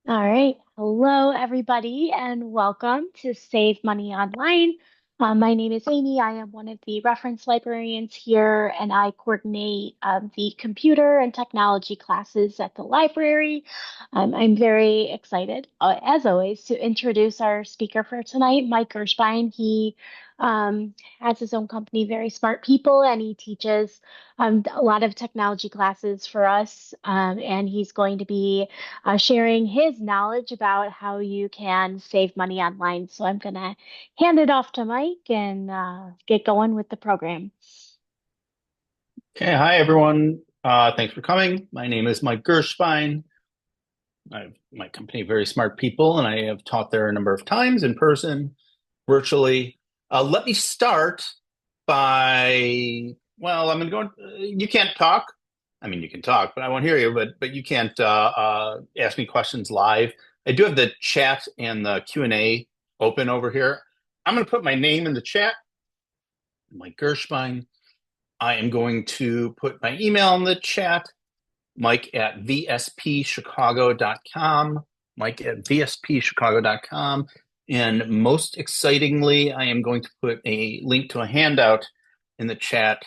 All right. Hello, everybody, and welcome to Save Money Online. My name is Amy. I am one of the reference librarians here, and I coordinate the computer and technology classes at the library. I'm very excited, as always, to introduce our speaker for tonight, Mike Gershbein. He has his own company, Very Smart People, and he teaches a lot of technology classes for us. And he's going to be sharing his knowledge about how you can save money online. So I'm going to hand it off to Mike and get going with the program. Okay, hi everyone. Thanks for coming. My name is Mike Gershbein. I have my company, Very Smart People, and I have taught there a number of times in person, virtually. Let me start by, well, I'm going to go, you can't talk. I mean, you can talk, but I won't hear you, but you can't ask me questions live. I do have the chat and the Q&A open over here. I'm going to put my name in the chat, Mike Gershbein. I am going to put my email in the chat, Mike at vspchicago.com, Mike at vspchicago.com. And most excitingly, I am going to put a link to a handout in the chat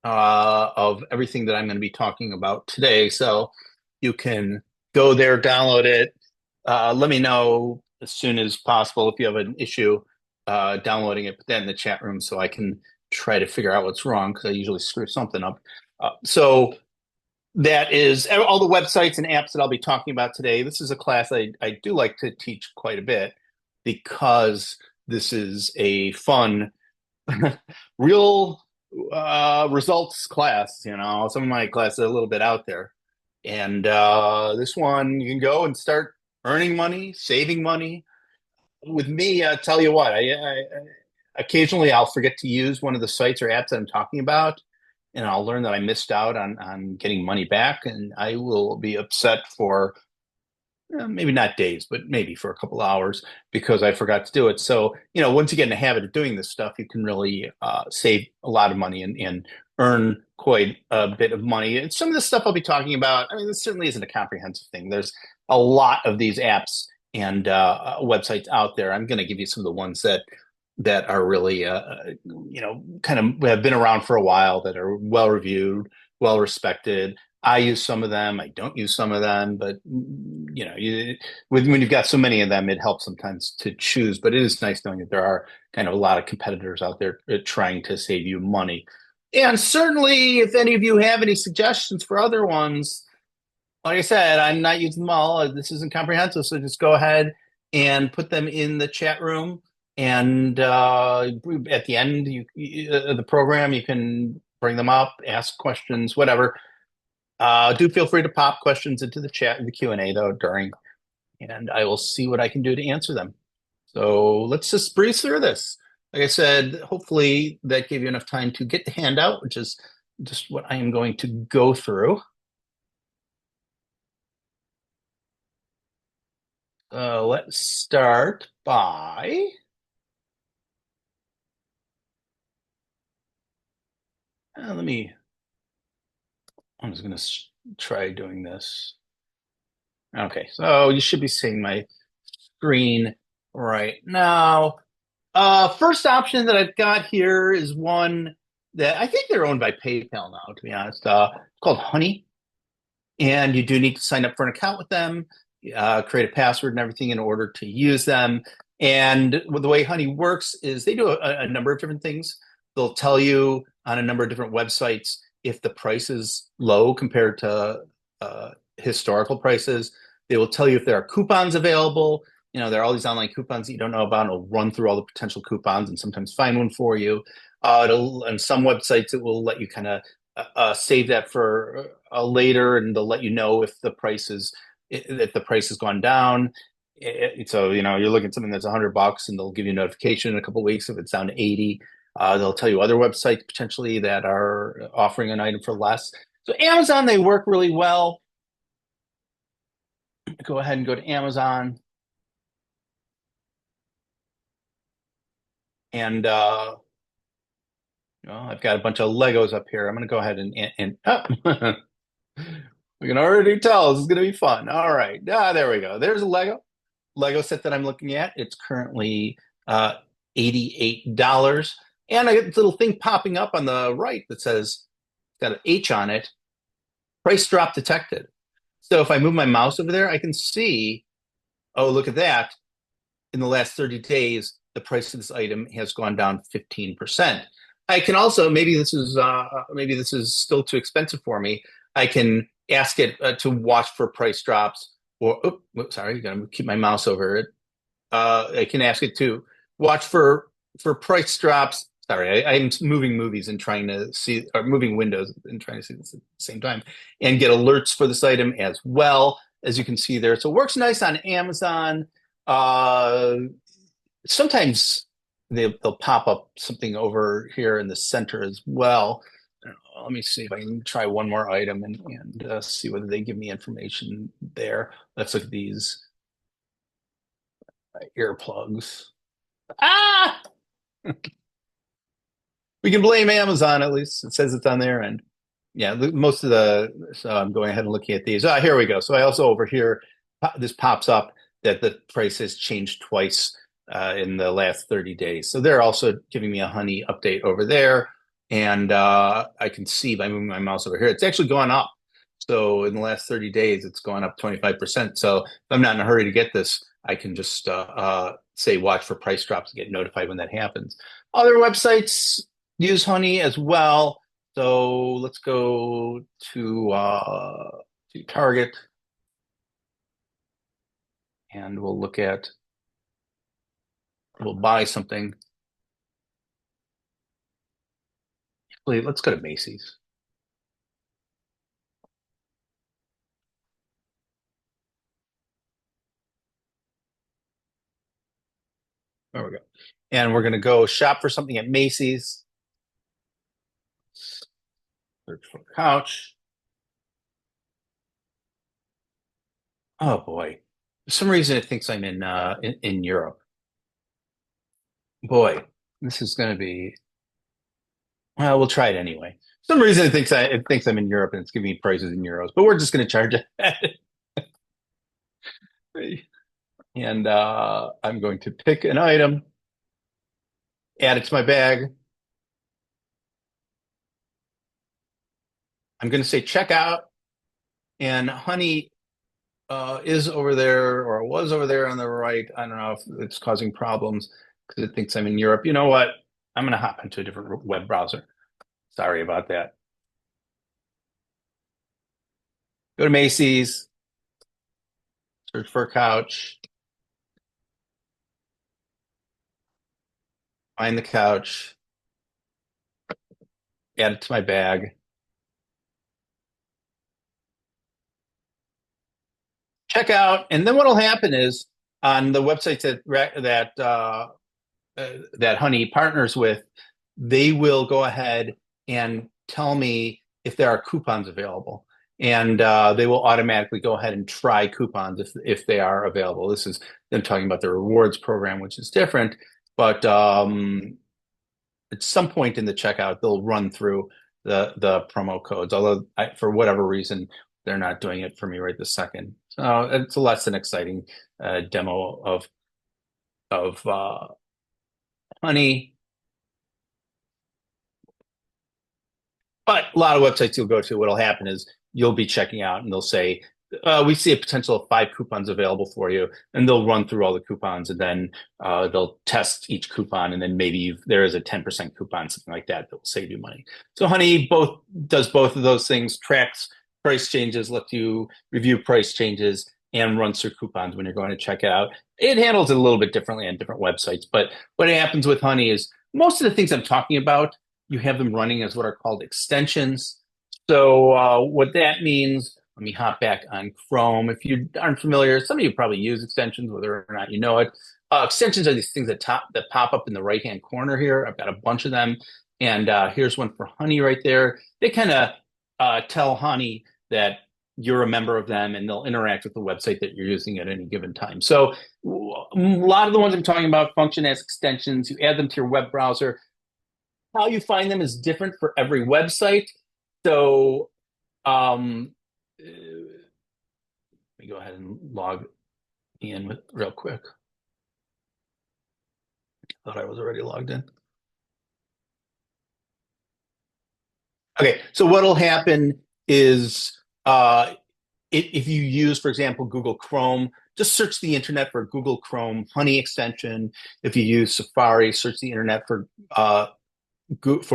of everything that I'm going to be talking about today. So you can go there, download it. Let me know as soon as possible if you have an issue downloading it, put that in the chat room so I can try to figure out what's wrong because I usually screw something up. So that is all the websites and apps that I'll be talking about today. This is a class I do like to teach quite a bit because this is a fun, real results class. You know, some of my classes are a little bit out there. And this one, you can go and start earning money, saving money. With me, I tell you what, occasionally I'll forget to use one of the sites or apps that I'm talking about, and I'll learn that I missed out on getting money back, and I will be upset for maybe not days, but maybe for a couple hours because I forgot to do it. So, you know, once you get in the habit of doing this stuff, you can really save a lot of money and earn quite a bit of money. And some of the stuff I'll be talking about, I mean, this certainly isn't a comprehensive thing. There's a lot of these apps and websites out there. I'm going to give you some of the ones that are really, you know, kind of have been around for a while, that are well reviewed, well respected. I use some of them. I don't use some of them, but you know, when you've got so many of them, it helps sometimes to choose. But it is nice knowing that there are kind of a lot of competitors out there trying to save you money. And certainly, if any of you have any suggestions for other ones, like I said, I'm not using them all. This isn't comprehensive, so just go ahead and put them in the chat room. And at the end of the program, you can bring them up, ask questions, whatever. Do feel free to pop questions into the chat in the Q&A though during, and I will see what I can do to answer them. So let's just breeze through this. Like I said, hopefully that gave you enough time to get the handout, which is just what I am going to go through. Let's start by, let me, I'm just going to try doing this. Okay, so you should be seeing my screen right now. First option that I've got here is one that I think they're owned by PayPal now, to be honest. It's called Honey, and you do need to sign up for an account with them, create a password and everything in order to use them. And the way Honey works is they do a number of different things. They'll tell you on a number of different websites if the price is low compared to historical prices. They will tell you if there are coupons available. You know, there are all these online coupons that you don't know about. It'll run through all the potential coupons and sometimes find one for you. On some websites, it will let you kind of save that for later, and they'll let you know if the price has gone down. So you know you're looking at something that's $100, and they'll give you a notification in a couple of weeks if it's down to 80. They'll tell you other websites potentially that are offering an item for less. So Amazon, they work really well. Go ahead and go to Amazon, and I've got a bunch of Legos up here. I'm going to go ahead and oh, We can already tell this is going to be fun. All right. There we go. There's a Lego set that I'm looking at. It's currently uh, $88. And I get this little thing popping up on the right that says, it's got an H on it, price drop detected. So if I move my mouse over there, I can see, oh, look at that. In the last 30 days, the price of this item has gone down 15%. I can also, maybe this is still too expensive for me. I can ask it to watch for price drops or, sorry, gotta keep my mouse over it. I can ask it to watch for price drops. Sorry, I'm moving movies and trying to see, or moving windows and trying to see this at the same time, and get alerts for this item as well, as you can see there. So it works nice on Amazon. Uh, Sometimes they'll pop up something over here in the center as well. Let me see if I can try one more item and see whether they give me information there. Let's look at these earplugs. Ah, we can blame Amazon at least. It says it's on there, and yeah, most of the. So I'm going ahead and looking at these. Here we go. So I also over here, this pops up that the price has changed twice in the last 30 days. So they're also giving me a honey update over there, and I can see by moving my mouse over here, it's actually gone up. So in the last 30 days, it's gone up 25%. So if I'm not in a hurry to get this, I can just say watch for price drops and get notified when that happens. Other websites use honey as well. So let's go to Target, and we'll buy something. Actually, let's go to Macy's. There we go. And we're going to go shop for something at Macy's. Search for couch. Oh boy. For some reason it thinks I'm in Europe. Boy, this is going to be, well, we'll try it anyway. For some reason it thinks I'm in Europe and it's giving me prices in euros, but we're just going to charge it. And I'm going to pick an item, add it to my bag. I'm going to say checkout, and honey is over there or was over there on the right. I don't know if it's causing problems because it thinks I'm in Europe. You know what? I'm going to hop into a different web browser. Sorry about that. Go to Macy's, search for a couch, find the couch, add it to my bag. Check out, and then what'll happen is on the websites that Honey partners with, they will go ahead and tell me if there are coupons available, and they will automatically go ahead and try coupons if they are available. This is them talking about the rewards program, which is different, but at some point in the checkout, they'll run through the promo codes. Although for whatever reason, they're not doing it for me right this second. So it's a less than exciting demo of Honey. But a lot of websites you'll go to, what'll happen is you'll be checking out and they'll say, we see a potential of 5 coupons available for you. And they'll run through all the coupons, and then they'll test each coupon. And then maybe there is a 10% coupon, something like that will save you money. So Honey does both of those things, tracks price changes, lets you review price changes, and runs through coupons when you're going to check it out. It handles it a little bit differently on different websites. But what happens with Honey is most of the things I'm talking about, you have them running as what are called extensions. So what that means, let me hop back on Chrome. If you aren't familiar, some of you probably use extensions, whether or not you know it. Extensions are these things that pop up in the right-hand corner here. I've got a bunch of them. And here's one for Honey right there. They kind of tell Honey that you're a member of them, and they'll interact with the website that you're using at any given time. So a lot of the ones I'm talking about function as extensions. You add them to your web browser. How you find them is different for every website. So me go ahead and log in with real quick. Thought I was already logged in. Okay, so what'll happen is if you use, for example, Google Chrome, just search the internet for Google Chrome Honey extension. If you use Safari, search the internet for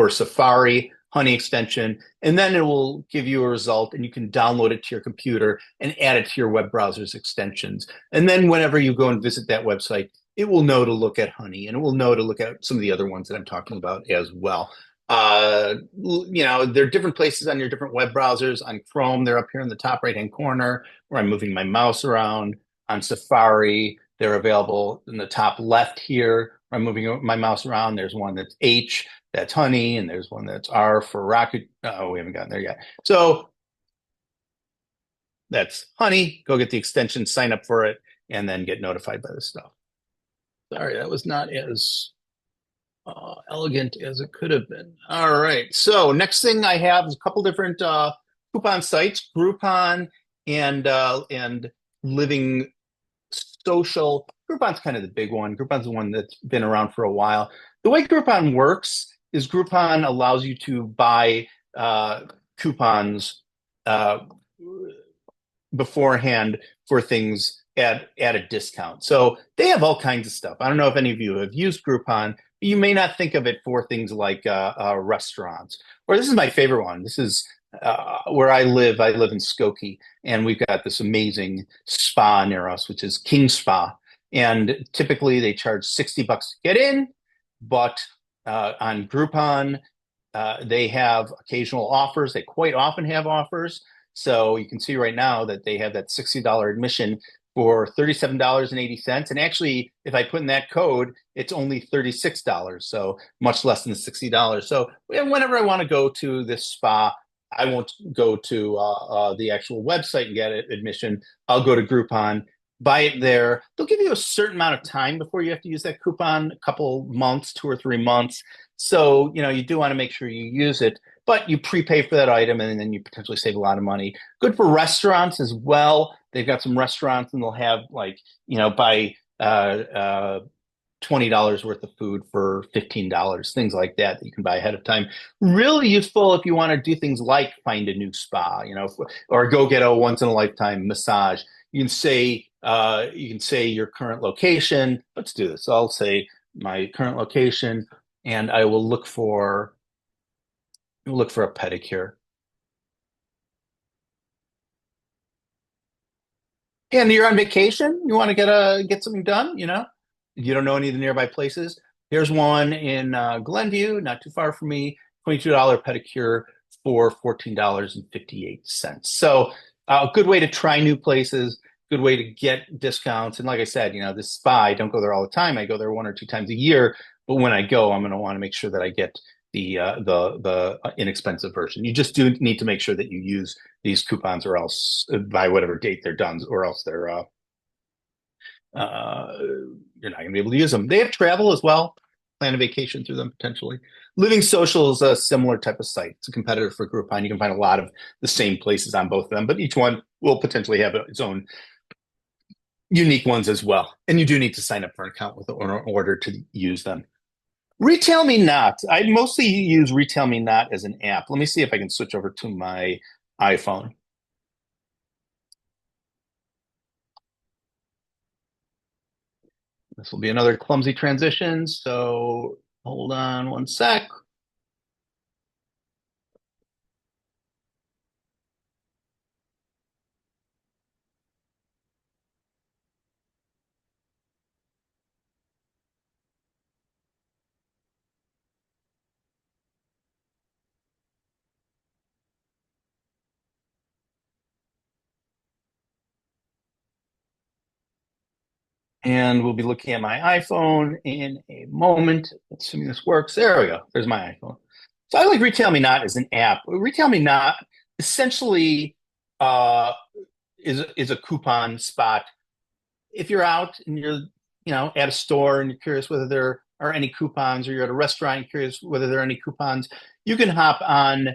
Safari Honey extension, and then it will give you a result, and you can download it to your computer and add it to your web browser's extensions. And then whenever you go and visit that website, it will know to look at Honey, and it will know to look at some of the other ones that I'm talking about as well. There are different places on your different web browsers. On Chrome, they're up here in the top right-hand corner where I'm moving my mouse around. On Safari, they're available in the top left here where I'm moving my mouse around. There's one that's H, that's Honey, and there's one that's R for Rocket. Oh, we haven't gotten there yet. So that's Honey. Go get the extension, sign up for it, and then get notified by this stuff. Sorry, that was not as elegant as it could have been. All right. So next thing I have is a couple different coupon sites, Groupon and Living Social. Groupon's kind of the big one. Groupon's the one that's been around for a while. The way Groupon works is Groupon allows you to buy coupons beforehand for things at a discount. So they have all kinds of stuff. I don't know if any of you have used Groupon. You may not think of it for things like restaurants. Or this is my favorite one. This is where I live. I live in Skokie, and we've got this amazing spa near us, which is King Spa. And typically they charge $60 to get in, but on Groupon, they have occasional offers. They quite often have offers. So you can see right now that they have that $60 admission for $37.80. And actually, if I put in that code, it's only $36. So much less than the $60. So whenever I want to go to this spa, I won't go to the actual website and get admission. I'll go to Groupon, buy it there. They'll give you a certain amount of time before you have to use that coupon, a couple months, 2 or 3 months. So, you do want to make sure you use it, but you prepay for that item and then you potentially save a lot of money. Good for restaurants as well. They've got some restaurants and they'll have buy $20 worth of food for $15, things like that you can buy ahead of time. Really useful if you want to do things like find a new spa, or go get a once in a lifetime massage. You can say your current location. Let's do this. I'll say my current location, and I will look for a pedicure. And you're on vacation. You want to get something done. You don't know any of the nearby places. Here's one in Glenview, not too far from me. $22 pedicure for $14.58. So a good way to try new places. Good way to get discounts. And like I said, this spa, I don't go there all the time. I go there 1 or 2 times a year. But when I go, I'm going to want to make sure that I get the inexpensive version. You just do need to make sure that you use these coupons, or else by whatever date they're done, or else they're you're not going to be able to use them. They have travel as well. Plan a vacation through them potentially. Living Social is a similar type of site. It's a competitor for Groupon. You can find a lot of the same places on both of them, but each one will potentially have its own unique ones as well. And you do need to sign up for an account with in order to use them. Retail Me Not. I mostly use Retail Me Not as an app. Let me see if I can switch over to my iPhone. This will be another clumsy transition, so hold on one sec. And we'll be looking at my iPhone in a moment, assuming this works. There we go. There's my iPhone. So I like Retail Me Not as an app. Retail Me Not essentially is a coupon spot. If you're out and you're at a store and you're curious whether there are any coupons, or you're at a restaurant and curious whether there are any coupons, you can hop on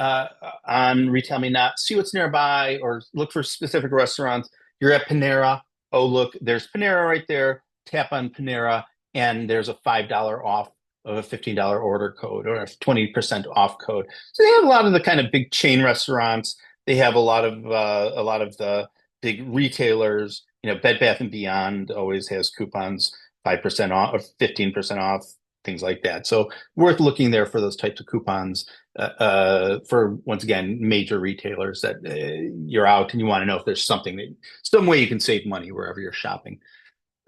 uh, on Retail Me Not, see what's nearby or look for specific restaurants. You're at Panera. Oh, look, there's Panera right there. Tap on Panera, and there's a $5 off of a $15 order code or a 20% off code. So they have a lot of the kind of big chain restaurants. They have a lot of the big retailers. You know, Bed Bath and Beyond always has coupons, 5% off or 15% off, things like that. So worth looking there for those types of coupons for once again major retailers that you're out and you want to know if there's some way you can save money wherever you're shopping.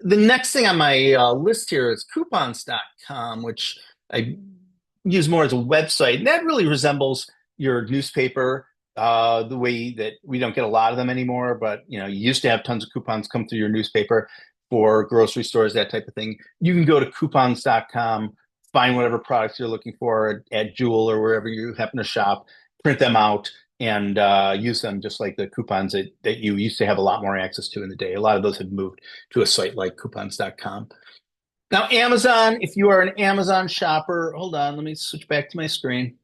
The next thing on my list here is coupons.com, which I use more as a website. And that really resembles your newspaper, the way that we don't get a lot of them anymore, but you used to have tons of coupons come through your newspaper for grocery stores, that type of thing. You can go to coupons.com, find whatever products you're looking for at Jewel or wherever you happen to shop, print them out, and use them just like the coupons that you used to have a lot more access to in the day. A lot of those have moved to a site like coupons.com. Now, Amazon, if you are an Amazon shopper, hold on, let me switch back to my screen.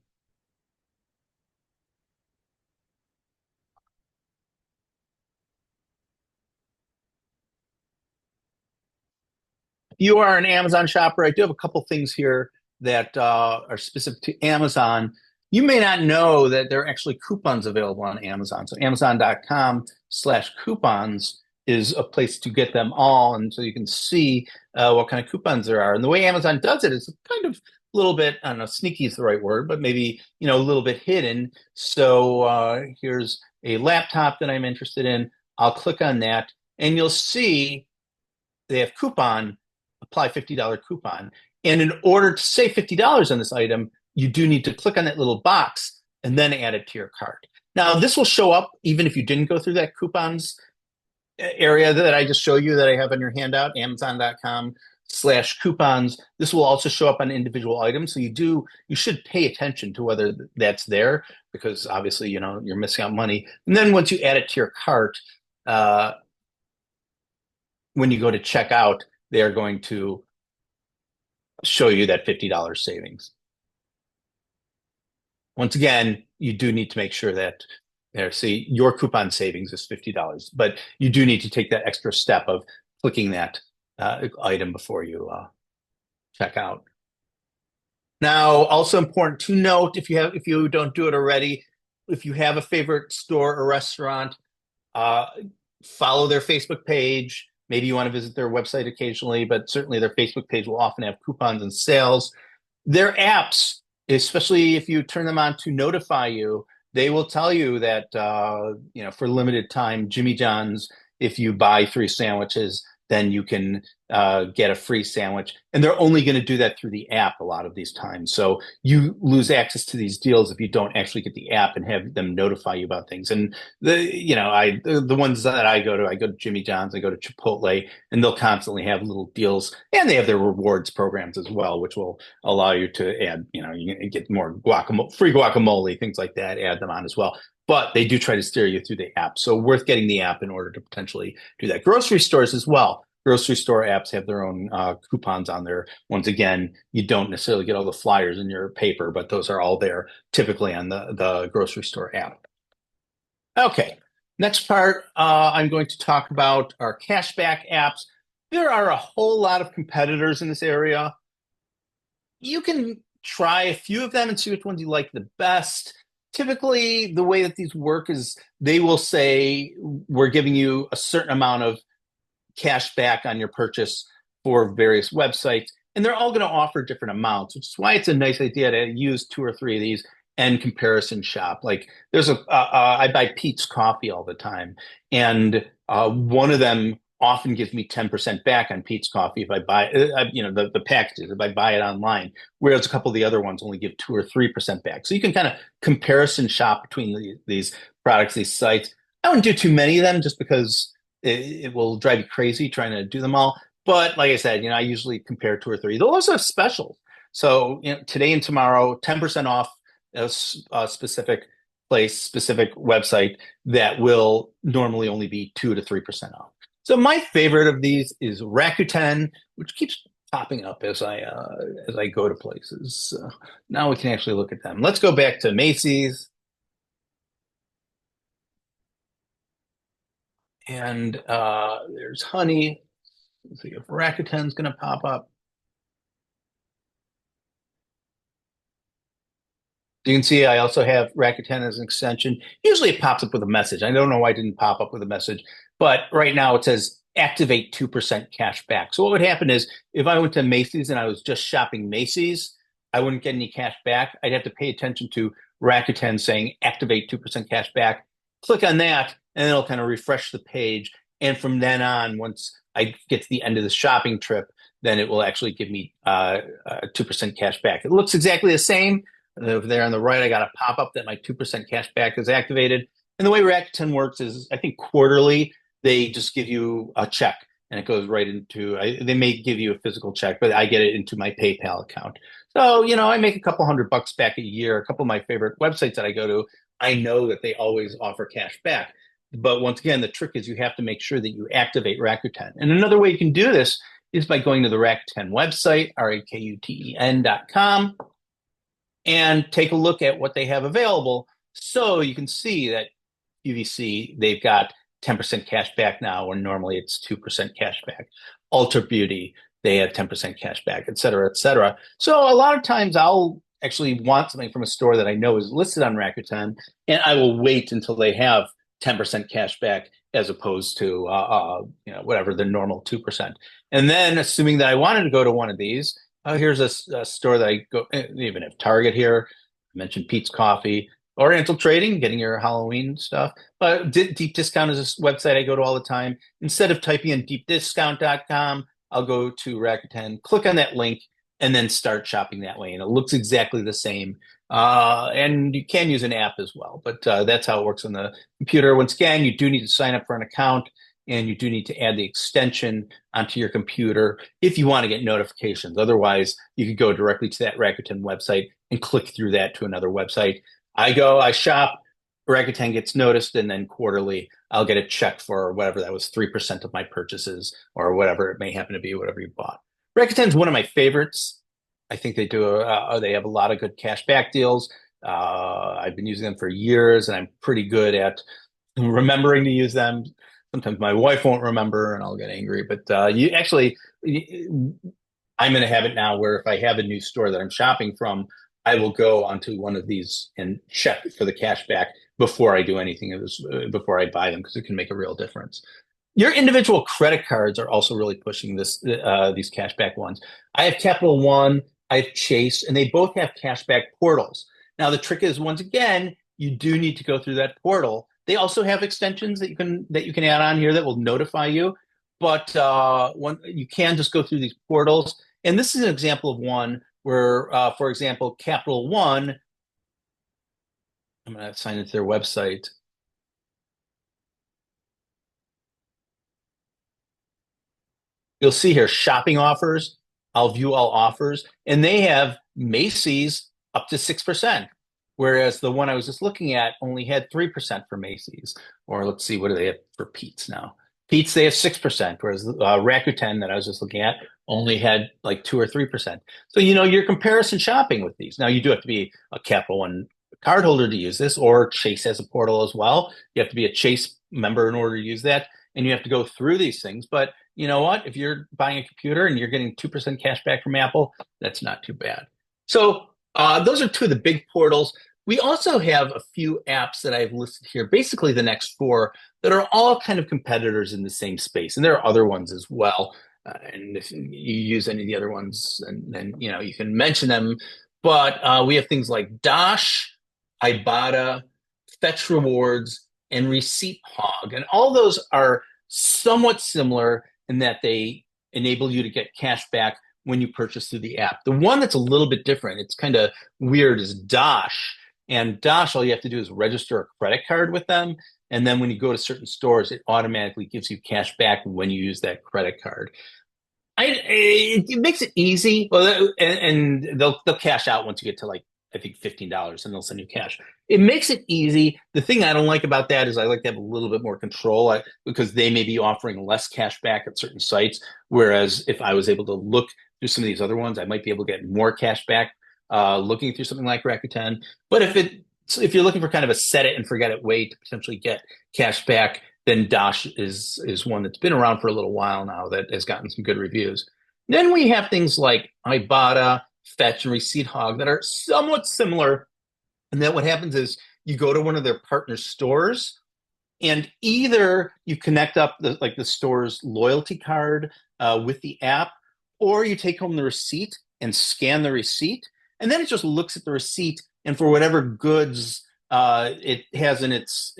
If you are an Amazon shopper, I do have a couple things here that are specific to Amazon. You may not know that there are actually coupons available on Amazon. So Amazon.com/coupons is a place to get them all. And so you can see what kind of coupons there are. And the way Amazon does it is kind of a little bit, I don't know, sneaky is the right word, but maybe, a little bit hidden. So here's a laptop that I'm interested in. I'll click on that and you'll see they have coupon, apply $50 coupon. And in order to save $50 on this item, you do need to click on that little box and then add it to your cart. Now, this will show up even if you didn't go through that coupons area that I just showed you that I have on your handout, Amazon.com/coupons. This will also show up on individual items. So you should pay attention to whether that's there because obviously, you're missing out money. And then once you add it to your cart, when you go to check out, they are going to show you that $50 savings. Once again, you do need to make sure that see, your coupon savings is $50, but you do need to take that extra step of clicking that item before you check out. Now, also important to note, if you don't do it already, if you have a favorite store or restaurant, follow their Facebook page. Maybe you want to visit their website occasionally, but certainly their Facebook page will often have coupons and sales. Their apps, especially if you turn them on to notify you, they will tell you that, for limited time, Jimmy John's, if you buy 3 sandwiches, then you can get a free sandwich. And they're only going to do that through the app a lot of these times. So you lose access to these deals if you don't actually get the app and have them notify you about things. And the ones that I go to Jimmy John's, I go to Chipotle, and they'll constantly have little deals. And they have their rewards programs as well, which will allow you to add, you get more free guacamole, things like that, add them on as well. But they do try to steer you through the app. So worth getting the app in order to potentially do that. Grocery stores as well. Grocery store apps have their own coupons on there. Once again, you don't necessarily get all the flyers in your paper, but those are all there typically on the grocery store app. Okay, next part I'm going to talk about our cashback apps. There are a whole lot of competitors in this area. You can try a few of them and see which ones you like the best. Typically, the way that these work is they will say, we're giving you a certain amount of cash back on your purchase for various websites, and they're all going to offer different amounts, which is why it's a nice idea to use 2 or 3 of these and comparison shop. Like there's I buy Peet's coffee all the time, and one of them often gives me 10% back on Peet's coffee if I buy, the packages, if I buy it online, whereas a couple of the other ones only give 2 or 3% back. So you can kind of comparison shop between these products, these sites. I don't do too many of them just because it will drive you crazy trying to do them all. But like I said, I usually compare 2 or 3. They'll also have specials. So, today and tomorrow, 10% off a specific place, specific website that will normally only be 2 to 3% off. So my favorite of these is Rakuten, which keeps popping up as I go to places. So now we can actually look at them. Let's go back to Macy's. And there's Honey. Let's see if Rakuten's going to pop up. You can see I also have Rakuten as an extension. Usually it pops up with a message. I don't know why it didn't pop up with a message, but right now it says activate 2% cash back. So what would happen is if I went to Macy's and I was just shopping Macy's, I wouldn't get any cash back. I'd have to pay attention to Rakuten saying activate 2% cash back. Click on that, and it'll kind of refresh the page. And from then on, once I get to the end of the shopping trip, then it will actually give me 2% cash back. It looks exactly the same. Over there on the right, I got a pop up that my 2% cash back is activated. And the way Rakuten works is, I think quarterly, they just give you a check and it goes right into, they may give you a physical check, but I get it into my PayPal account. So, I make a couple $100 back a year. A couple of my favorite websites that I go to, I know that they always offer cash back. But once again, the trick is you have to make sure that you activate Rakuten. And another way you can do this is by going to the Rakuten website, rakuten.com, and take a look at what they have available. So you can see that UVC, they've got 10% cash back now, when normally it's 2% cash back. Ultra Beauty, they have 10% cash back, et cetera, et cetera. So a lot of times I'll actually want something from a store that I know is listed on Rakuten, and I will wait until they have 10% cash back as opposed to whatever the normal 2%. And then assuming that I wanted to go to one of these, here's a store that I go, even if Target here. I mentioned Pete's Coffee, Oriental Trading, getting your Halloween stuff. But Deep Discount is a website I go to all the time. Instead of typing in deepdiscount.com, I'll go to Rakuten, click on that link, and then start shopping that way. And it looks exactly the same. And you can use an app as well, but that's how it works on the computer. Once again, you do need to sign up for an account, and you do need to add the extension onto your computer if you want to get notifications. Otherwise, you could go directly to that Rakuten website and click through that to another website. I shop, Rakuten gets noticed, and then quarterly, I'll get a check for whatever that was, 3% of my purchases or whatever it may happen to be, whatever you bought. Rakuten's one of my favorites. I think they have a lot of good cash back deals. I've been using them for years, and I'm pretty good at remembering to use them. Sometimes my wife won't remember and I'll get angry, but I'm going to have it now where if I have a new store that I'm shopping from, I will go onto one of these and check for the cash back before I do anything of this, before I buy them, because it can make a real difference. Your individual credit cards are also really pushing these cashback ones. I have Capital One, I have Chase, and they both have cashback portals. Now the trick is, once again, you do need to go through that portal. They also have extensions that you can add on here that will notify you, but you can just go through these portals. And this is an example of one where, for example, Capital One, I'm going to sign into their website. You'll see here shopping offers. I'll view all offers, and they have Macy's up to 6%, whereas the one I was just looking at only had 3% for Macy's. Or let's see, what do they have for Pete's now? Pete's, they have 6%, whereas Rakuten that I was just looking at only had like 2 or 3%. So, your comparison shopping with these. Now, you do have to be a Capital One cardholder to use this, or Chase has a portal as well. You have to be a Chase member in order to use that, and you have to go through these things. But you know what? If you're buying a computer and you're getting 2% cash back from Apple, that's not too bad. So those are two of the big portals. We also have a few apps that I've listed here, basically the next four, that are all kind of competitors in the same space. And there are other ones as well. And if you use any of the other ones, and then you can mention them. But we have things like Dosh, Ibotta, Fetch Rewards, and Receipt Hog. And all those are somewhat similar in that they enable you to get cash back when you purchase through the app. The one that's a little bit different, it's kind of weird, is Dosh. And Dosh, all you have to do is register a credit card with them. And then when you go to certain stores, it automatically gives you cash back when you use that credit card. It makes it easy, and they'll cash out once you get to I think $15, and they'll send you cash. It makes it easy. The thing I don't like about that is I like to have a little bit more control, because they may be offering less cash back at certain sites. Whereas if I was able to look through some of these other ones, I might be able to get more cash back looking through something like Rakuten. But if you're looking for kind of a set it and forget it way to potentially get cash back, then Dosh is one that's been around for a little while now that has gotten some good reviews. Then we have things like Ibotta, Fetch, and Receipt Hog that are somewhat similar. And then what happens is you go to one of their partner stores, and either you connect up the store's loyalty card with the app, or you take home the receipt and scan the receipt, and then it just looks at the receipt, and for whatever goods it has in its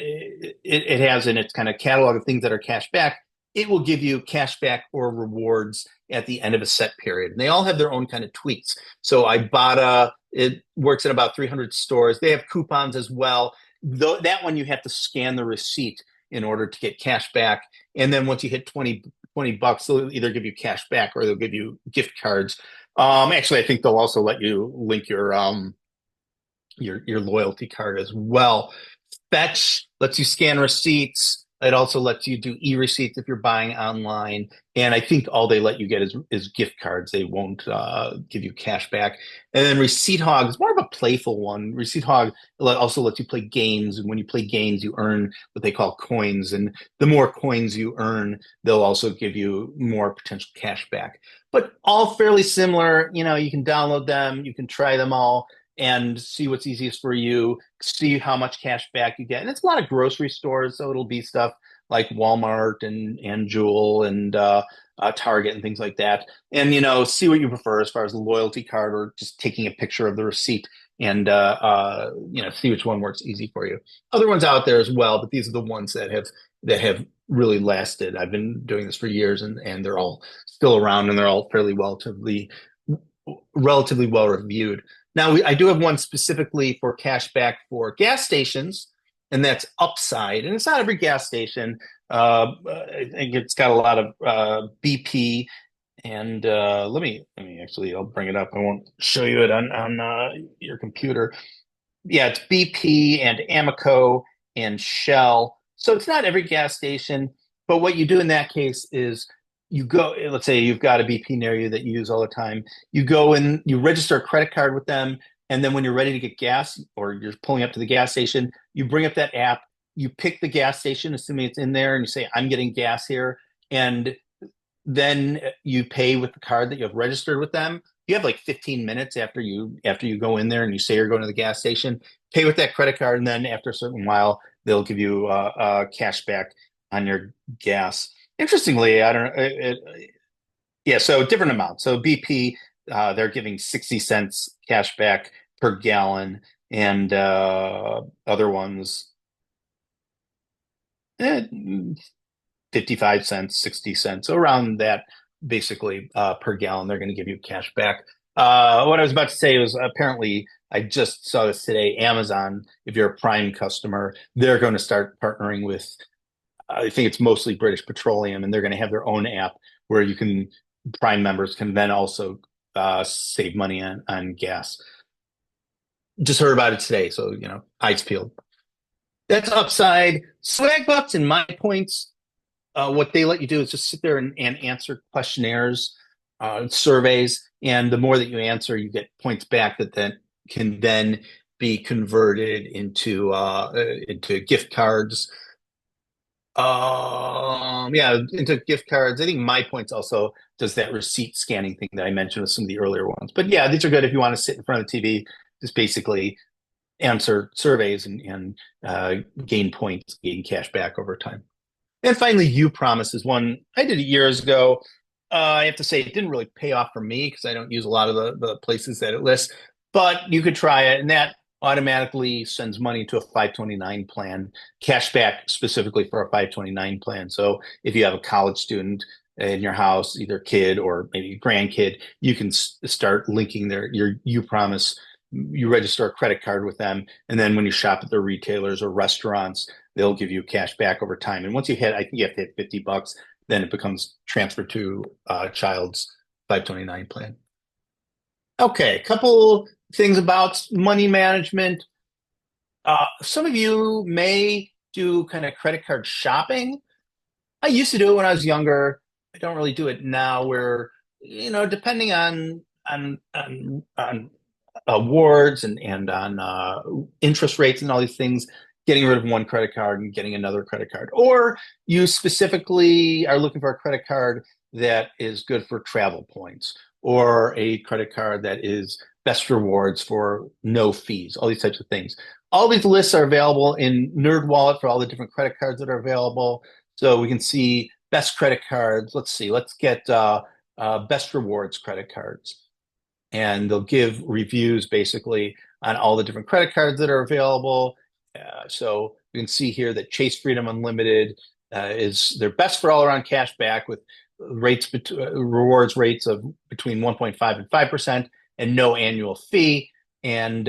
kind of catalog of things that are cash back, it will give you cash back or rewards at the end of a set period. And they all have their own kind of tweaks. So Ibotta, it works in about 300 stores. They have coupons as well. That one you have to scan the receipt in order to get cash back. And then once you hit 20 bucks, they'll either give you cash back or they'll give you gift cards. Actually, I think they'll also let you link your loyalty card as well. Fetch lets you scan receipts. It also lets you do e-receipts if you're buying online. And I think all they let you get is gift cards. They won't give you cash back. And then Receipt Hog is more of a playful one. Receipt Hog also lets you play games. And when you play games, you earn what they call coins. And the more coins you earn, they'll also give you more potential cash back. But all fairly similar. You can download them. You can try them all and see what's easiest for you, see how much cash back you get. And it's a lot of grocery stores, so it'll be stuff like Walmart and Jewel and Target and things like that. And see what you prefer as far as the loyalty card or just taking a picture of the receipt and see which one works easy for you. Other ones out there as well, but these are the ones that have really lasted. I've been doing this for years, and they're all still around, and they're all fairly relatively well reviewed. Now, I do have one specifically for cash back for gas stations, and that's Upside. And it's not every gas station. I think it's got a lot of BP. And I'll bring it up. I won't show you it on your computer. Yeah, it's BP and Amoco and Shell. So it's not every gas station, but what you do in that case is you go, let's say you've got a BP near you that you use all the time. You go and you register a credit card with them. And then when you're ready to get gas or you're pulling up to the gas station, you bring up that app, you pick the gas station, assuming it's in there, and you say, I'm getting gas here. And then you pay with the card that you have registered with them. You have like 15 minutes after you go in there and you say you're going to the gas station, pay with that credit card, and then after a certain while, they'll give you cash back on your gas. Interestingly, I don't know. Yeah, so different amounts. So BP, they're giving 60 cents cash back per gallon, and other ones, 55 cents, 60 cents, so around that, basically per gallon, they're going to give you cash back. What I was about to say was apparently, I just saw this today, Amazon, if you're a Prime customer, they're going to start partnering with, I think it's mostly British Petroleum, and they're going to have their own app where Prime members can then also save money on gas. Just heard about it today, so eyes peeled. That's Upside. Swagbucks and My Points. What they let you do is just sit there and answer questionnaires, surveys, and the more that you answer, you get points back that then can then be converted into gift cards. Into gift cards. I think My Points also does that receipt scanning thing that I mentioned with some of the earlier ones. But yeah, these are good if you want to sit in front of the TV, just basically answer surveys and gain points, gain cash back over time. And finally, Upromise is one I did years ago. I have to say it didn't really pay off for me because I don't use a lot of the places that it lists, but you could try it, and that automatically sends money to a 529 plan, cash back specifically for a 529 plan. So if you have a college student in your house, either kid or maybe grandkid, you can start linking your Upromise. You register a credit card with them, and then when you shop at their retailers or restaurants, they'll give you cash back over time. And once you hit, I think you have to hit $50, then it becomes transferred to a child's 529 plan. Okay, a couple things about money management. Some of you may do kind of credit card shopping. I used to do it when I was younger. I don't really do it now where, depending on awards and on interest rates and all these things, getting rid of one credit card and getting another credit card. Or you specifically are looking for a credit card that is good for travel points, or a credit card that is best rewards for no fees, all these types of things. All these lists are available in NerdWallet for all the different credit cards that are available. So we can see best credit cards. Let's see, let's get best rewards credit cards. And they'll give reviews basically on all the different credit cards that are available. So you can see here that Chase Freedom Unlimited is their best for all around cash back with rewards rates of between 1.5 and 5% and no annual fee. And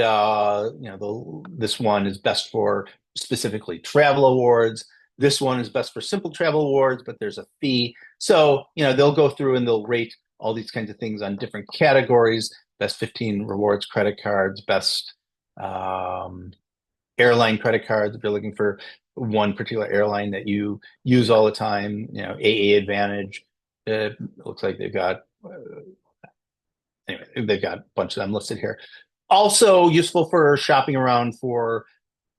this one is best for specifically travel awards. This one is best for simple travel awards, but there's a fee. So, they'll go through and they'll rate all these kinds of things on different categories. Best 15 rewards credit cards, best airline credit cards if you're looking for one particular airline that you use all the time. AA Advantage. It looks like they've got anyway, they've got a bunch of them listed here. Also useful for shopping around for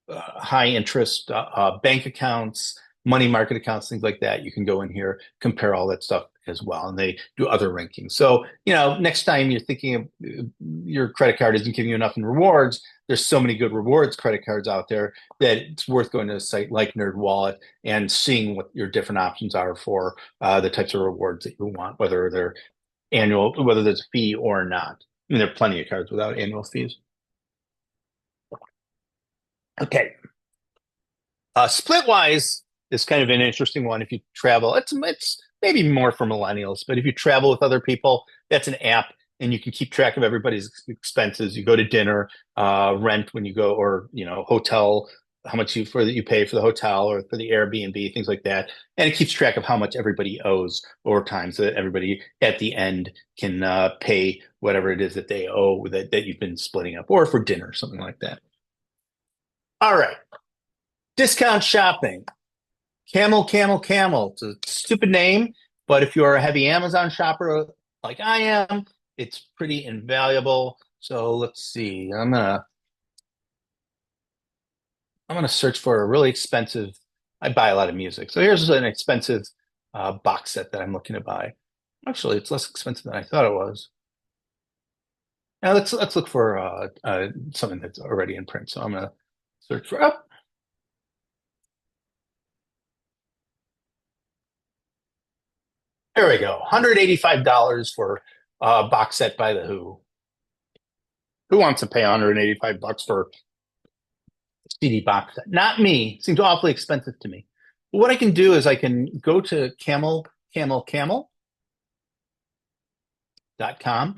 high interest bank accounts, money market accounts, things like that. You can go in here, compare all that stuff as well, and they do other rankings. So, next time you're thinking of your credit card isn't giving you enough in rewards, there's so many good rewards credit cards out there that it's worth going to a site like NerdWallet and seeing what your different options are for the types of rewards that you want, whether they're annual, whether there's a fee or not. I mean, there are plenty of cards without annual fees. Okay. Splitwise is kind of an interesting one if you travel. It's maybe more for millennials, but if you travel with other people, that's an app and you can keep track of everybody's expenses. You go to dinner, rent when you go, or hotel, how much you pay for the hotel or for the Airbnb, things like that. And it keeps track of how much everybody owes over time so that everybody at the end can pay whatever it is that they owe that you've been splitting up, or for dinner, something like that. All right. Discount shopping. Camel, Camel, Camel. It's a stupid name, but if you're a heavy Amazon shopper like I am, it's pretty invaluable. So let's see. I'm gonna search for a really expensive. I buy a lot of music, so here's an expensive box set that I'm looking to buy. Actually, it's less expensive than I thought it was. Now let's look for something that's already in print. So I'm gonna search for. Oh, there we go. $185 for a box set by The Who. Who wants to pay $185 for a CD box set? Not me. It seems awfully expensive to me. But what I can do is I can go to camelcamelcamel.com,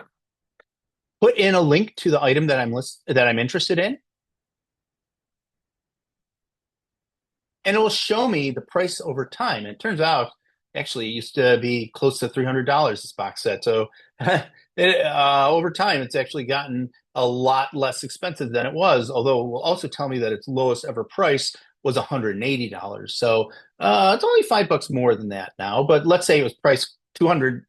put in a link to the item that I'm interested in, and it will show me the price over time. And it turns out, actually, it used to be close to $300 this box set. So over time, it's actually gotten a lot less expensive than it was. Although it will also tell me that its lowest ever price was $180. So it's only $5 more than that now. But let's say it was priced $200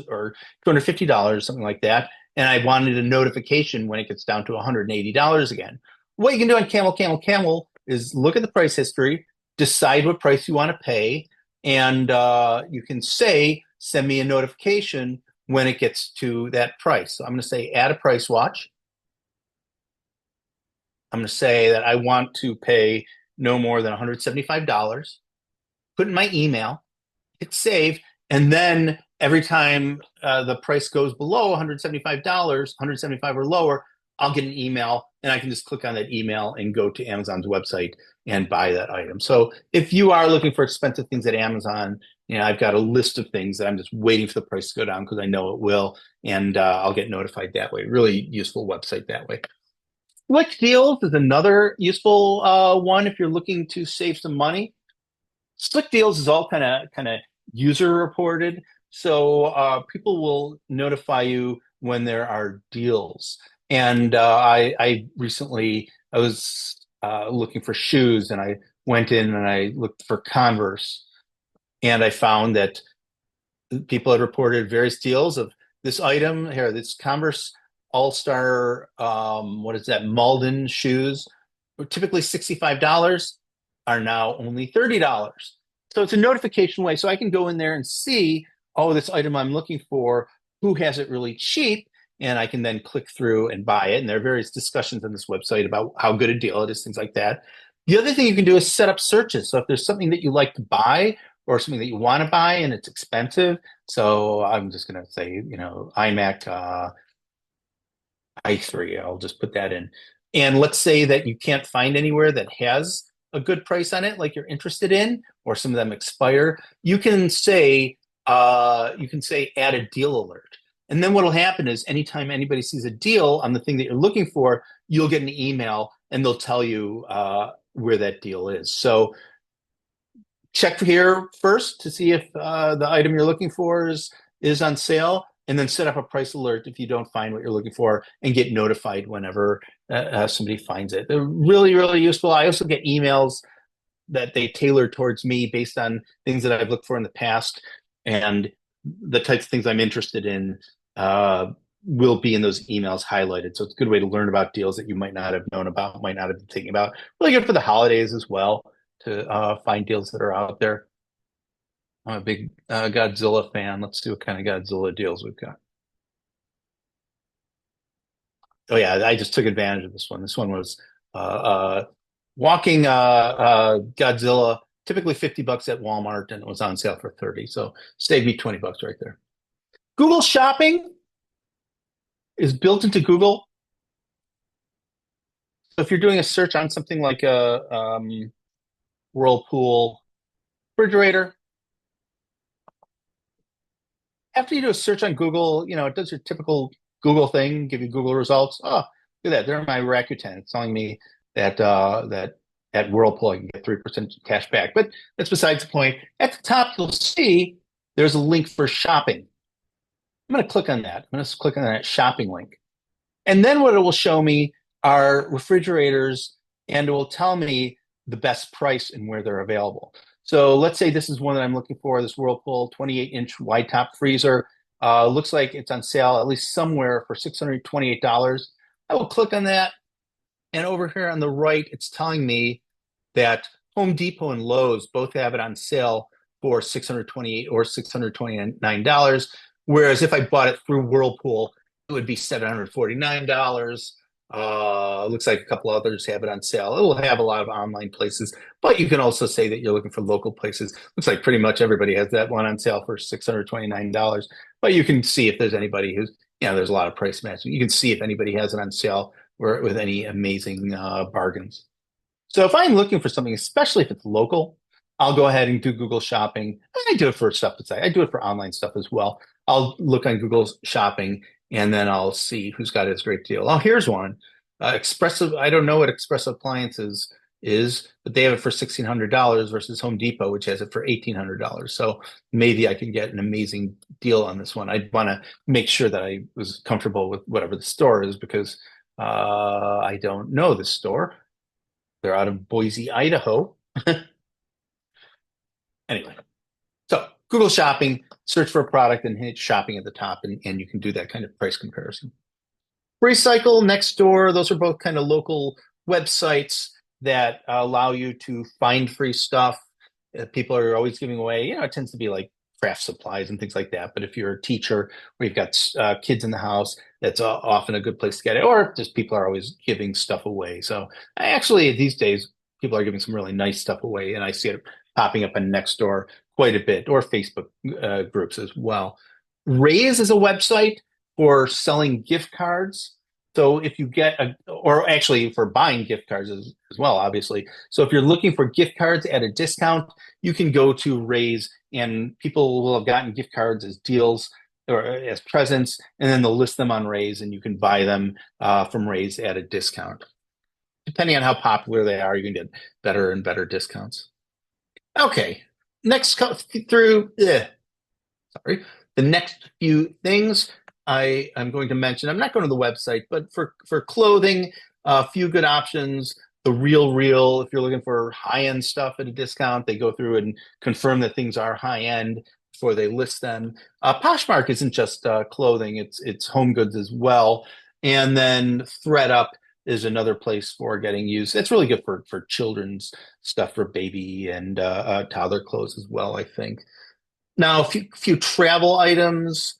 or $250, something like that, and I wanted a notification when it gets down to $180 again. What you can do on Camel Camel Camel is look at the price history, decide what price you want to pay, and you can say, send me a notification when it gets to that price. So I'm going to say, add a price watch. I'm going to say that I want to pay no more than $175, put in my email, hit save, and then every time the price goes below $175, $175 or lower, I'll get an email and I can just click on that email and go to Amazon's website and buy that item. So if you are looking for expensive things at Amazon, I've got a list of things that I'm just waiting for the price to go down because I know it will, and I'll get notified that way. Really useful website that way. Slick Deals is another useful one if you're looking to save some money. Slick Deals is all kind of user reported, so people will notify you when there are deals. And I recently I was looking for shoes, and I went in and I looked for Converse, and I found that people had reported various deals of this item here, this Converse All-Star, what is that, Malden shoes were typically $65 are now only $30. So it's a notification way. So I can go in there and see, oh, this item I'm looking for, who has it really cheap? And I can then click through and buy it. And there are various discussions on this website about how good a deal it is, things like that. The other thing you can do is set up searches. So if there's something that you like to buy or something that you want to buy and it's expensive, so I'm just going to say, iMac i3, I'll just put that in. And let's say that you can't find anywhere that has a good price on it, like you're interested in, or some of them expire. You can say add a deal alert. And then what'll happen is anytime anybody sees a deal on the thing that you're looking for, you'll get an email and they'll tell you where that deal is. So check here first to see if the item you're looking for is on sale, and then set up a price alert if you don't find what you're looking for, and get notified whenever somebody finds it. They're really, really useful. I also get emails that they tailor towards me based on things that I've looked for in the past, and the types of things I'm interested in will be in those emails highlighted. So it's a good way to learn about deals that you might not have known about, might not have been thinking about. Really good for the holidays as well to find deals that are out there. I'm a big Godzilla fan. Let's see what kind of Godzilla deals we've got. Oh yeah, I just took advantage of this one. This one was walking Godzilla, typically $50 at Walmart, and it was on sale for 30. So saved me $20 right there. Google Shopping is built into Google. So if you're doing a search on something like a Whirlpool refrigerator, after you do a search on Google, it does your typical Google thing, give you Google results. Oh, look at that. They're my Rakuten. It's telling me that at Whirlpool I can get 3% cash back. But that's besides the point. At the top, you'll see there's a link for shopping. I'm going to click on that. I'm going to click on that shopping link. And then what it will show me are refrigerators, and it will tell me the best price and where they're available. So let's say this is one that I'm looking for, this Whirlpool 28-inch wide top freezer. Looks like it's on sale at least somewhere for $628. I will click on that. And over here on the right, it's telling me that Home Depot and Lowe's both have it on sale for $628 or $629. Whereas if I bought it through Whirlpool, it would be $749. Looks like a couple others have it on sale. It will have a lot of online places, but you can also say that you're looking for local places. Looks like pretty much everybody has that one on sale for $629. But you can see if there's anybody who's, there's a lot of price matching. You can see if anybody has it on sale or with any amazing bargains. So if I'm looking for something, especially if it's local, I'll go ahead and do Google Shopping. I do it for stuff that's I do it for online stuff as well. I'll look on Google Shopping, and then I'll see who's got his great deal. Oh, here's one. Expressive. I don't know what Expressive Appliances is, but they have it for $1,600 versus Home Depot, which has it for $1,800. So maybe I can get an amazing deal on this one. I'd want to make sure that I was comfortable with whatever the store is, because I don't know the store. They're out of Boise, Idaho. Anyway, so Google Shopping, search for a product and hit shopping at the top, and you can do that kind of price comparison. Recycle, Nextdoor, those are both kind of local websites that allow you to find free stuff. People are always giving away, it tends to be like craft supplies and things like that. But if you're a teacher or you've got kids in the house, that's often a good place to get it. Or just people are always giving stuff away. So actually, these days, people are giving some really nice stuff away, and I see it popping up on Nextdoor quite a bit, or Facebook groups as well. Raise is a website for selling gift cards. So if you get or actually for buying gift cards as well, obviously. So if you're looking for gift cards at a discount, you can go to Raise, and people will have gotten gift cards as deals or as presents, and then they'll list them on Raise, and you can buy them from Raise at a discount. Depending on how popular they are, you can get better and better discounts. Okay, next through. Sorry, the next few things I'm going to mention. I'm not going to the website, but for clothing, a few good options. The RealReal, if you're looking for high-end stuff at a discount, they go through and confirm that things are high-end before they list them. Poshmark isn't just clothing; it's home goods as well. And then ThredUp, is another place for getting used. It's really good for children's stuff, for baby and toddler clothes as well, I think. Now, a few travel items.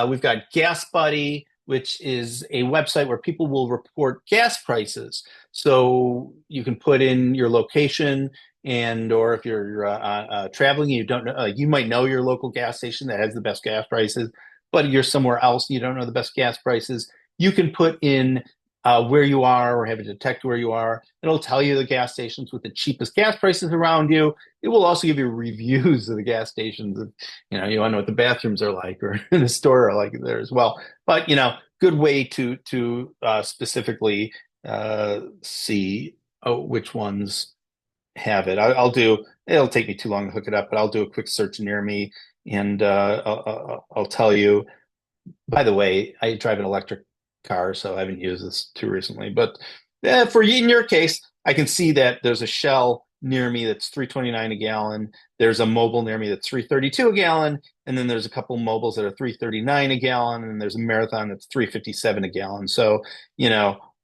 We've got Gas Buddy, which is a website where people will report gas prices. So you can put in your location, and or if you're traveling, you don't know, you might know your local gas station that has the best gas prices, but you're somewhere else and you don't know the best gas prices. You can put in where you are or have it detect where you are. It'll tell you the gas stations with the cheapest gas prices around you. It will also give you reviews of the gas stations. You want to know what the bathrooms are like, or in the store are like there as well. But good way to specifically see which ones have it. I'll do. It'll take me too long to hook it up, but I'll do a quick search near me, and I'll tell you. By the way, I drive an electric car, so I haven't used this too recently. But for you, in your case, I can see that there's a Shell near me that's 3.29 a gallon. There's a Mobil near me that's 3.32 a gallon, and then there's a couple Mobils that are 3.39 a gallon, and there's a Marathon that's 3.57 a gallon. So, then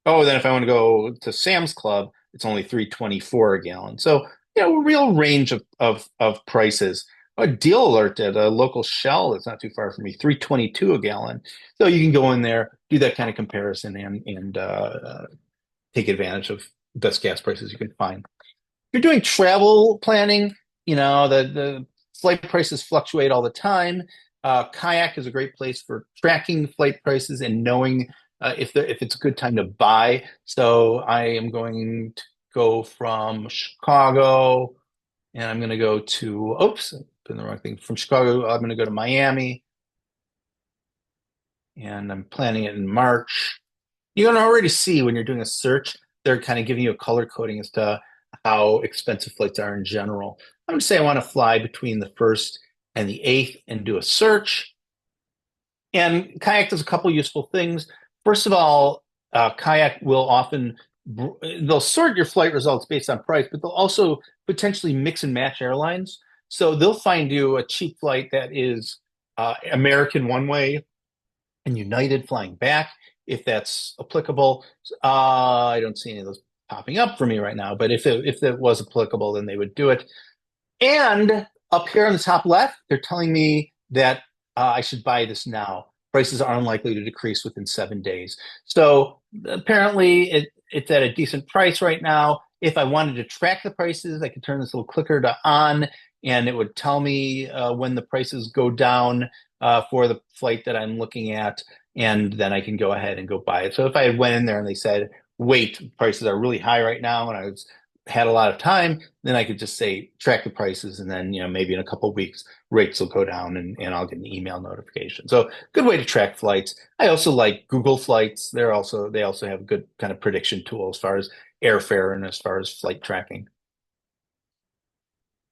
if I want to go to Sam's Club, it's only 3.24 a gallon. So, a real range of prices. A deal alert at a local Shell that's not too far from me, 3.22 a gallon. So you can go in there, do that kind of comparison, and take advantage of best gas prices you can find. If you're doing travel planning, the flight prices fluctuate all the time. Kayak is a great place for tracking flight prices and knowing if it's a good time to buy. So I am going to go from Chicago, and I'm going to go to, oops, I put the wrong thing. From Chicago, I'm going to go to Miami, and I'm planning it in March. You can already see when you're doing a search, they're kind of giving you a color coding as to how expensive flights are in general. I'm going to say I want to fly between the 1st and the 8th and do a search. And Kayak does a couple useful things. First of all, Kayak will often they'll sort your flight results based on price, but they'll also potentially mix and match airlines. So they'll find you a cheap flight that is American one way and United flying back, if that's applicable. I don't see any of those popping up for me right now, but if it was applicable, then they would do it. And up here on the top left, they're telling me that I should buy this now. Prices are unlikely to decrease within 7 days. So apparently it's at a decent price right now. If I wanted to track the prices, I could turn this little clicker to on, and it would tell me when the prices go down for the flight that I'm looking at, and then I can go ahead and go buy it. So if I had went in there and they said, wait, prices are really high right now, and had a lot of time, then I could just say track the prices, and then maybe in a couple of weeks rates will go down, and I'll get an email notification. So good way to track flights. I also like Google Flights. They also have a good kind of prediction tool as far as airfare and as far as flight tracking.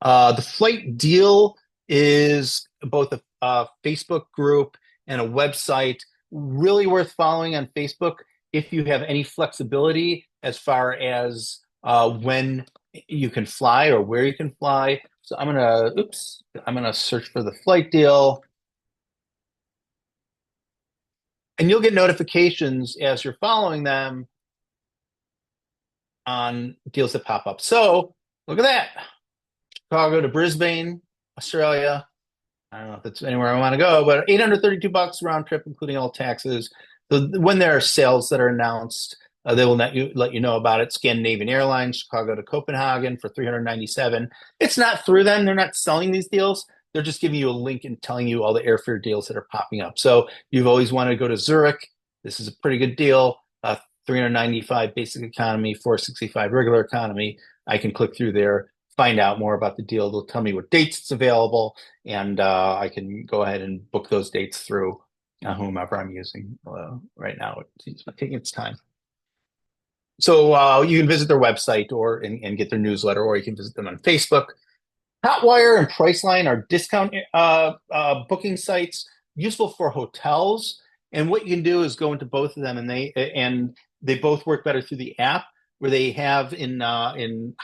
The flight deal is both a Facebook group and a website. Really worth following on Facebook if you have any flexibility as far as when you can fly or where you can fly. So I'm gonna search for the flight deal, and you'll get notifications as you're following them on deals that pop up. So look at that. Chicago to Brisbane, Australia. I don't know if it's anywhere I want to go, but $832 round trip, including all taxes. So when there are sales that are announced, they will let you know about it. Scandinavian Airlines, Chicago to Copenhagen for $397. It's not through them. They're not selling these deals. They're just giving you a link and telling you all the airfare deals that are popping up. So you've always wanted to go to Zurich. This is a pretty good deal. 395 basic economy, 465 regular economy. I can click through there, find out more about the deal. They'll tell me what dates it's available, and I can go ahead and book those dates through whomever I'm using right now. It's taking its time. So you can visit their website and get their newsletter, or you can visit them on Facebook. Hotwire and Priceline are discount booking sites useful for hotels. And what you can do is go into both of them, and they both work better through the app. Where they have in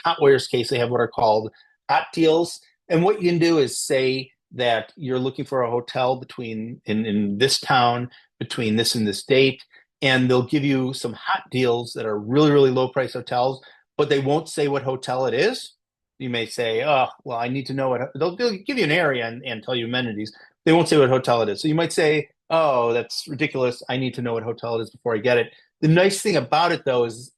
Hotwire's case, they have what are called hot deals. And what you can do is say that you're looking for a hotel in this town between this and this date, and they'll give you some hot deals that are really, really low price hotels, but they won't say what hotel it is. You may say, oh, well, I need to know what they'll give you an area and tell you amenities. They won't say what hotel it is. So you might say, oh, that's ridiculous. I need to know what hotel it is before I get it. The nice thing about it though is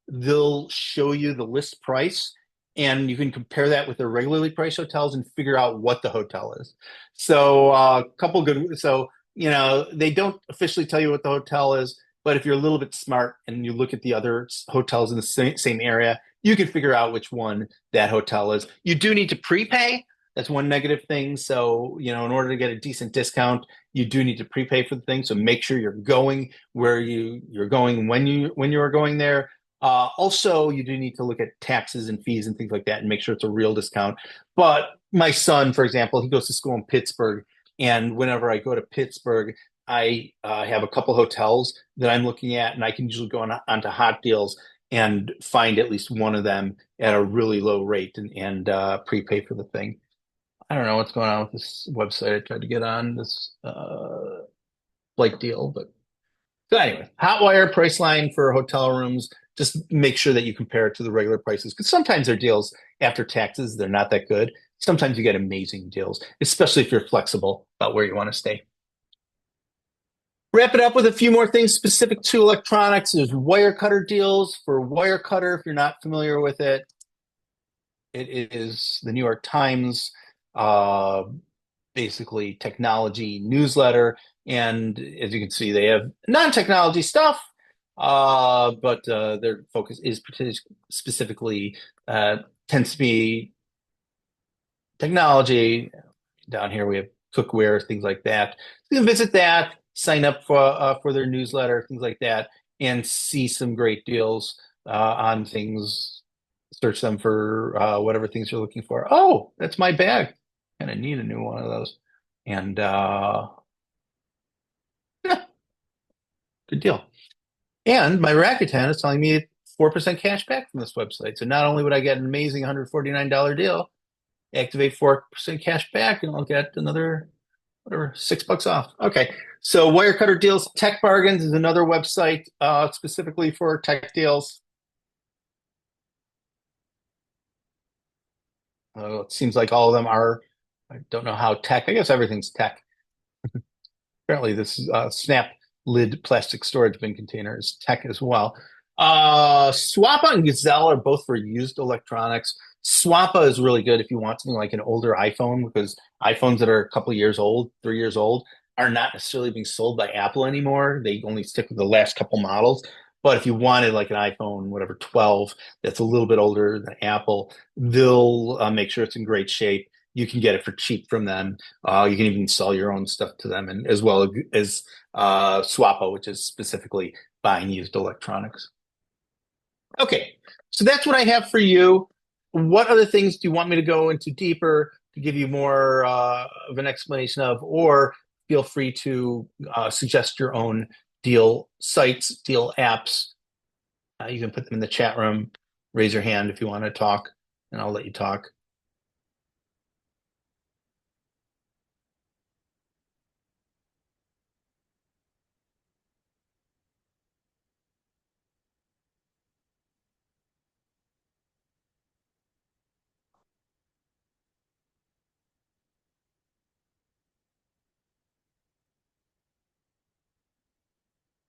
they'll show you the list price and you can compare that with the regularly priced hotels and figure out what the hotel is. So a couple good so they don't officially tell you what the hotel is, but if you're a little bit smart and you look at the other hotels in the same area, you can figure out which one that hotel is. You do need to prepay. That's one negative thing. So, in order to get a decent discount, you do need to prepay for the thing. So make sure you're going where you're going when you are going there. Also, you do need to look at taxes and fees and things like that and make sure it's a real discount. But my son, for example, he goes to school in Pittsburgh, and whenever I go to Pittsburgh, I have a couple hotels that I'm looking at, and I can usually go onto Hot Deals and find at least one of them at a really low rate and prepay for the thing. I don't know what's going on with this website. I tried to get on this flight deal, but so anyway, Hotwire Priceline for hotel rooms. Just make sure that you compare it to the regular prices because sometimes their deals after taxes, they're not that good. Sometimes you get amazing deals, especially if you're flexible about where you want to stay. Wrap it up with a few more things specific to electronics. There's Wirecutter deals for Wirecutter. If you're not familiar with it, it is the New York Times, basically technology newsletter. And as you can see, they have non-technology stuff, but their focus is specifically tends to be technology. Down here we have cookware, things like that. You can visit that, sign up for their newsletter, things like that, and see some great deals on things. Search them for whatever things you're looking for. Oh, that's my bag. Kind of need a new one of those. And yeah, good deal. And my Rakuten is telling me 4% cash back from this website. So not only would I get an amazing $149 deal, activate 4% cash back, and I'll get another whatever $6 off. Okay, so Wirecutter deals. Tech Bargains is another website specifically for tech deals. It seems like all of them are. I don't know how tech. I guess everything's tech. Apparently, this Snap lid plastic storage bin container is tech as well. Swappa and Gazelle are both for used electronics. Swappa is really good if you want something like an older iPhone, because iPhones that are a couple years old, 3 years old, are not necessarily being sold by Apple anymore. They only stick with the last couple models. But if you wanted like an iPhone, whatever, 12, that's a little bit older than Apple, they'll make sure it's in great shape. You can get it for cheap from them. You can even sell your own stuff to them, and as well as Swappa, which is specifically buying used electronics. Okay, so that's what I have for you. What other things do you want me to go into deeper to give you more of an explanation of, or feel free to suggest your own deal sites, deal apps. You can put them in the chat room. Raise your hand if you want to talk, and I'll let you talk.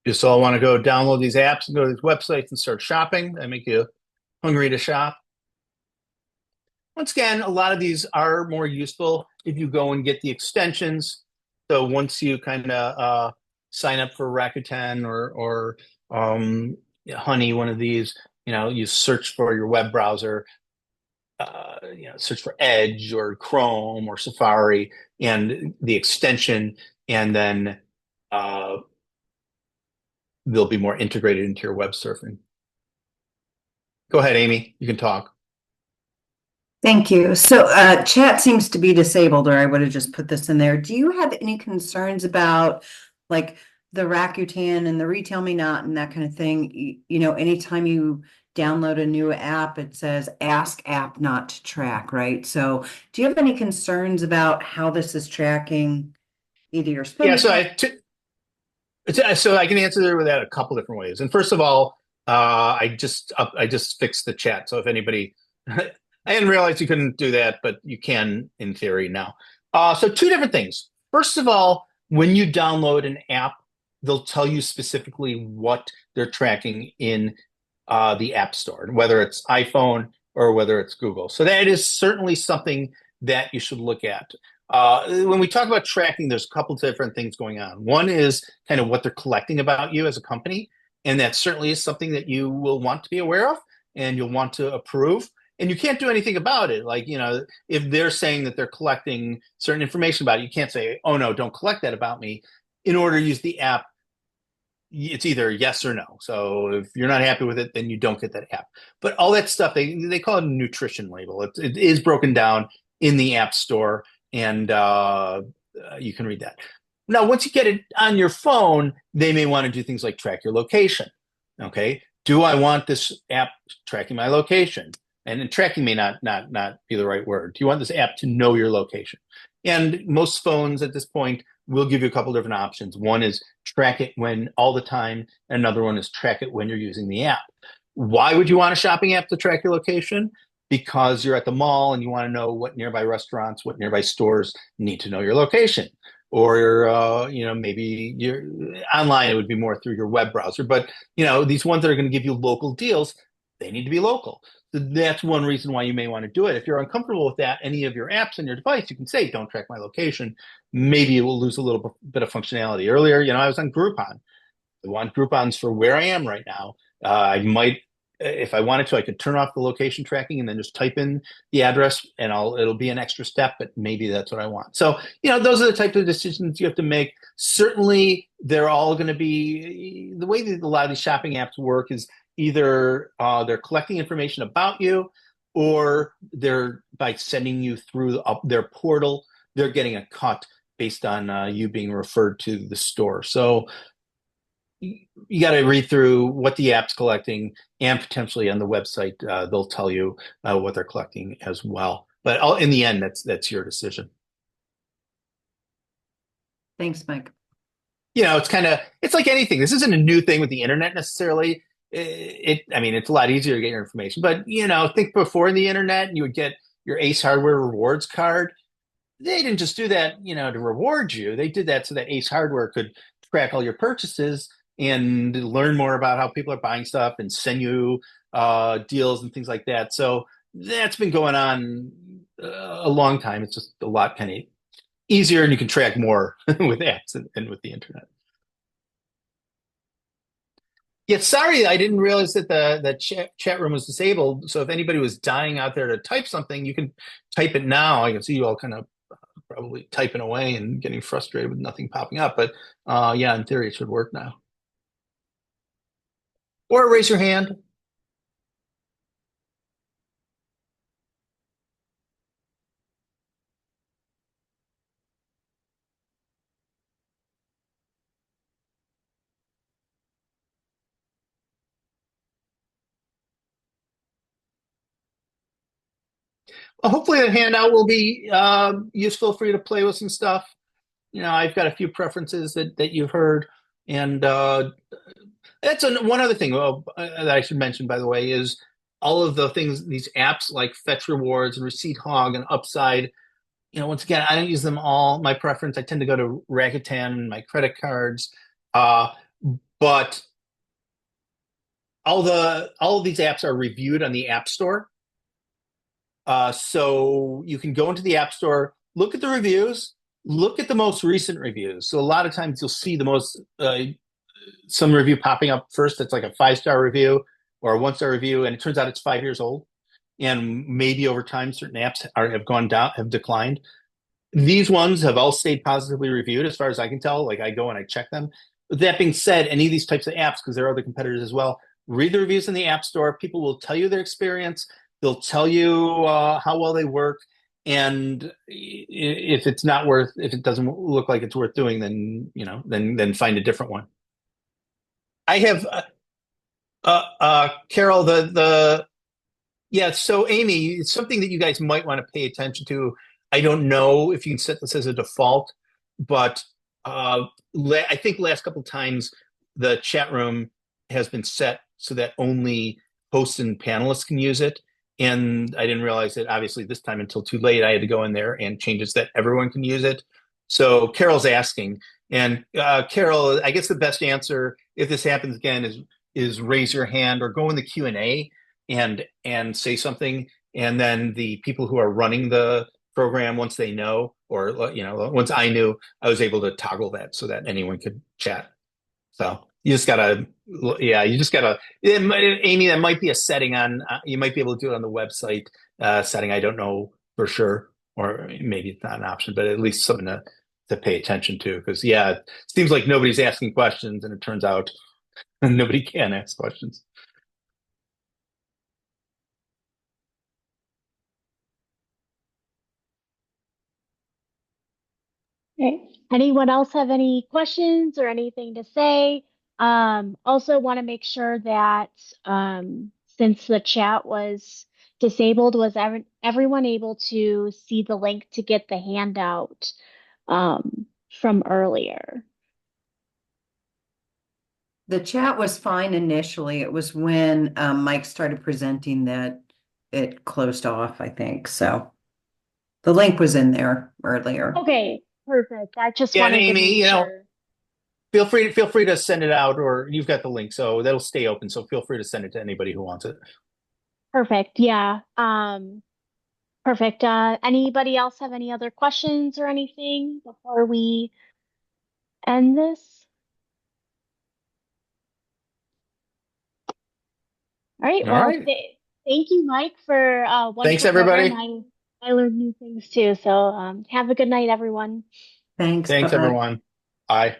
Just all want to go download these apps and go to these websites and start shopping. That make you hungry to shop. Once again, a lot of these are more useful if you go and get the extensions. So once you kind of sign up for Rakuten or Honey, one of these, you search for your web browser, search for Edge or Chrome or Safari and the extension, and then they'll be more integrated into your web surfing. Go ahead, Amy. You can talk. Thank you. So chat seems to be disabled, or I would have just put this in there. Do you have any concerns about like the Rakuten and the Retail Me Not and that kind of thing? Anytime you download a new app, it says ask app not to track, right? So do you have any concerns about how this is tracking either your spending? Yeah, so So I can answer that a couple different ways. And first of all, I just fixed the chat. So if anybody, I didn't realize you couldn't do that, but you can in theory now. So two different things. First of all, when you download an app, they'll tell you specifically what they're tracking in the App Store, whether it's iPhone or whether it's Google. So that is certainly something that you should look at. When we talk about tracking, there's a couple of different things going on. One is kind of what they're collecting about you as a company, and that certainly is something that you will want to be aware of and you'll want to approve. And you can't do anything about it. Like, if they're saying that they're collecting certain information about it, you can't say, oh no, don't collect that about me. In order to use the app, it's either yes or no. So if you're not happy with it, then you don't get that app. But all that stuff, they call it a nutrition label. It is broken down in the App Store, and you can read that. Now, once you get it on your phone, they may want to do things like track your location. Okay, do I want this app tracking my location? And tracking may not be the right word. Do you want this app to know your location? And most phones at this point will give you a couple different options. One is track it when all the time, and another one is track it when you're using the app. Why would you want a shopping app to track your location? Because you're at the mall and you want to know what nearby restaurants, what nearby stores need to know your location. Or maybe you're online, it would be more through your web browser. But these ones that are going to give you local deals, they need to be local. So that's one reason why you may want to do it. If you're uncomfortable with that, any of your apps on your device, you can say, don't track my location. Maybe it will lose a little bit of functionality. Earlier, I was on Groupon. I want Groupons for where I am right now. I might, if I wanted to, I could turn off the location tracking and then just type in the address and it'll be an extra step, but maybe that's what I want. So, those are the types of decisions you have to make. Certainly, they're all going to be, the way that a lot of these shopping apps work is either they're collecting information about you, or they're by sending you through their portal, they're getting a cut based on you being referred to the store. So you got to read through what the app's collecting, and potentially on the website they'll tell you what they're collecting as well. But in the end, that's your decision. Thanks, Mike. It's like anything. This isn't a new thing with the internet necessarily. It's a lot easier to get your information, but think before the internet, you would get your Ace Hardware rewards card. They didn't just do that, to reward you. They did that so that Ace Hardware could track all your purchases and learn more about how people are buying stuff and send you deals and things like that. So that's been going on a long time. It's just a lot kind of easier, and you can track more with apps and with the internet. Yeah, sorry, I didn't realize that the chat room was disabled. So if anybody was dying out there to type something, you can type it now. I can see you all kind of probably typing away and getting frustrated with nothing popping up. But yeah, in theory, it should work now. Or raise your hand. Well, hopefully the handout will be useful for you to play with some stuff. I've got a few preferences that you've heard. And that's one other thing that I should mention, by the way, is all of the things, these apps like Fetch Rewards and Receipt Hog and Upside. Once again, I don't use them all. My preference, I tend to go to Rakuten, my credit cards. But all of these apps are reviewed on the App Store. So you can go into the App Store, look at the reviews, look at the most recent reviews. So a lot of times you'll see the most some review popping up first that's like a 5-star review or a 1-star review, and it turns out it's 5 years old. And maybe over time certain apps have gone down, have declined. These ones have all stayed positively reviewed as far as I can tell. Like, I go and I check them. But that being said, any of these types of apps, because there are other competitors as well, read the reviews in the App Store. People will tell you their experience. They'll tell you how well they work. And if it doesn't look like it's worth doing, then then find a different one. I have Carol, yeah. So Amy, it's something that you guys might want to pay attention to. I don't know if you can set this as a default, but I think last couple times the chat room has been set so that only hosts and panelists can use it. And I didn't realize that obviously this time until too late. I had to go in there and change it so that everyone can use it. So Carol's asking, and Carol, I guess the best answer if this happens again is raise your hand or go in the Q&A and say something, and then the people who are running the program, once they know, or once I knew, I was able to toggle that so that anyone could chat. So you just gotta, Amy, that might be a setting on, you might be able to do it on the website setting. I don't know for sure, or maybe it's not an option, but at least something to pay attention to. Because it seems like nobody's asking questions, and it turns out nobody can ask questions. Okay. Anyone else have any questions or anything to say? Also want to make sure that since the chat was disabled, was everyone able to see the link to get the handout from earlier? The chat was fine initially. It was when Mike started presenting that it closed off, I think. So the link was in there earlier. Okay, perfect. I just Yeah, and wanted to Amy, make sure. feel free to send it out, or you've got the link, so that'll stay open. So feel free to send it to anybody who wants it. Perfect. Yeah. Perfect. Anybody else have any other questions or anything before we end this? All right. All Well, right. thank you, Mike, for a Thanks, wonderful program. everybody. I learned new things too. So have a good night, everyone. Thanks. Thanks, Bye-bye. everyone. Bye.